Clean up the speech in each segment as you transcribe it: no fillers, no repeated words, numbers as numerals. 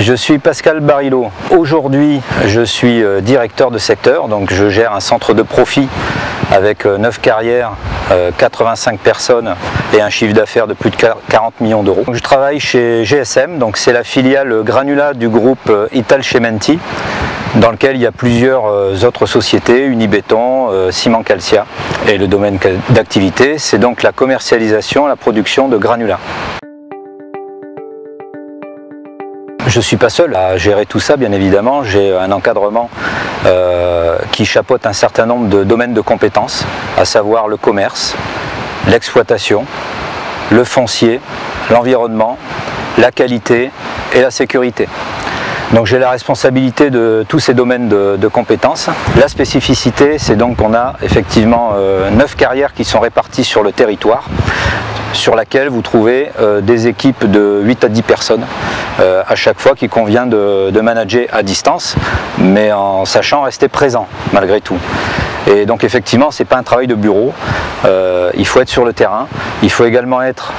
Je suis Pascal Barilot. Aujourd'hui, je suis directeur de secteur, donc je gère un centre de profit avec 9 carrières, 85 personnes et un chiffre d'affaires de plus de 40 millions d'euros. Je travaille chez GSM, donc c'est la filiale Granula du groupe Italcementi, dans lequel il y a plusieurs autres sociétés, Unibéton, Ciment Calcia. Et le domaine d'activité, c'est donc la commercialisation, la production de granulats. Je ne suis pas seul à gérer tout ça, bien évidemment. J'ai un encadrement qui chapeaute un certain nombre de domaines de compétences, à savoir le commerce, l'exploitation, le foncier, l'environnement, la qualité et la sécurité. Donc j'ai la responsabilité de tous ces domaines de compétences. La spécificité, c'est donc qu'on a effectivement 9 carrières qui sont réparties sur le territoire, sur laquelle vous trouvez des équipes de 8 à 10 personnes à chaque fois, qu'il convient de manager à distance, mais en sachant rester présent malgré tout. Et donc effectivement, ce n'est pas un travail de bureau, il faut être sur le terrain, il faut également être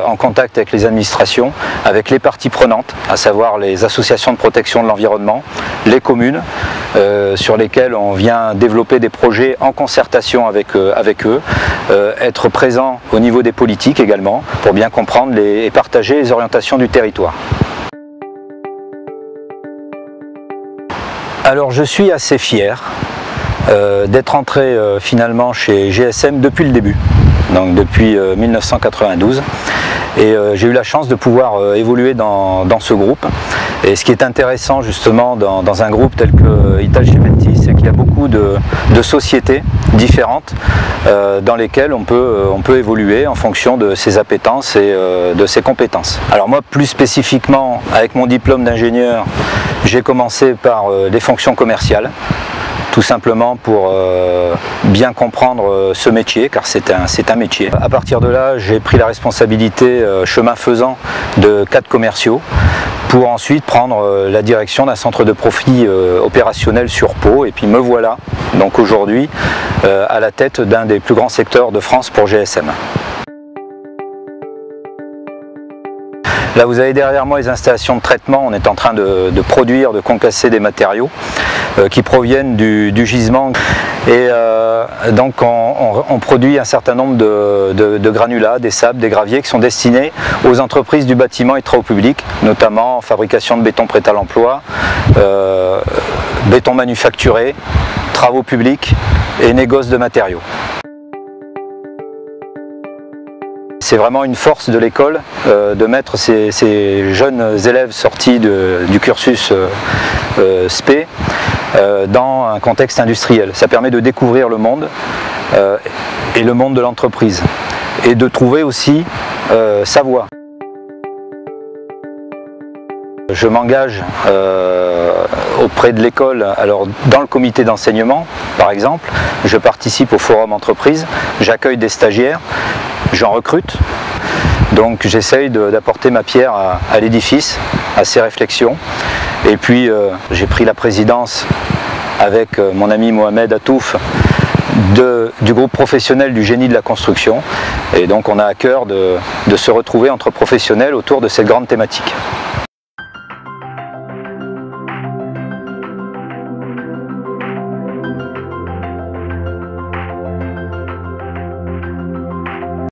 en contact avec les administrations, avec les parties prenantes, à savoir les associations de protection de l'environnement, les communes, sur lesquelles on vient développer des projets en concertation avec eux, être présent au niveau des politiques également, pour bien comprendre et partager les orientations du territoire. Alors je suis assez fier d'être entré finalement chez GSM depuis le début, donc depuis 1992, et j'ai eu la chance de pouvoir évoluer dans ce groupe. Et ce qui est intéressant justement dans un groupe tel que Italcementi, c'est qu'il y a beaucoup de sociétés différentes dans lesquelles on peut évoluer en fonction de ses appétences et de ses compétences. Alors moi, plus spécifiquement, avec mon diplôme d'ingénieur, j'ai commencé par les fonctions commerciales, tout simplement pour bien comprendre ce métier, car c'est un métier. À partir de là, j'ai pris la responsabilité, chemin faisant, de 4 commerciaux, pour ensuite prendre la direction d'un centre de profit opérationnel sur Pau, et puis me voilà donc aujourd'hui à la tête d'un des plus grands secteurs de France pour GSM. Là, vous avez derrière moi les installations de traitement. On est en train de produire, de concasser des matériaux qui proviennent du gisement. Et donc on produit un certain nombre de granulats, des sables, des graviers qui sont destinés aux entreprises du bâtiment et travaux publics, notamment fabrication de béton prêt à l'emploi, béton manufacturé, travaux publics et négoce de matériaux. C'est vraiment une force de l'école de mettre ces jeunes élèves sortis du cursus SP dans un contexte industriel. Ça permet de découvrir le monde et le monde de l'entreprise et de trouver aussi sa voie. Je m'engage auprès de l'école, alors dans le comité d'enseignement par exemple, je participe au forum entreprise, j'accueille des stagiaires, j'en recrute, donc j'essaye d'apporter ma pierre à l'édifice, à ces réflexions. Et puis j'ai pris la présidence avec mon ami Mohamed Atouf du groupe professionnel du génie de la construction, et donc on a à cœur de se retrouver entre professionnels autour de cette grande thématique.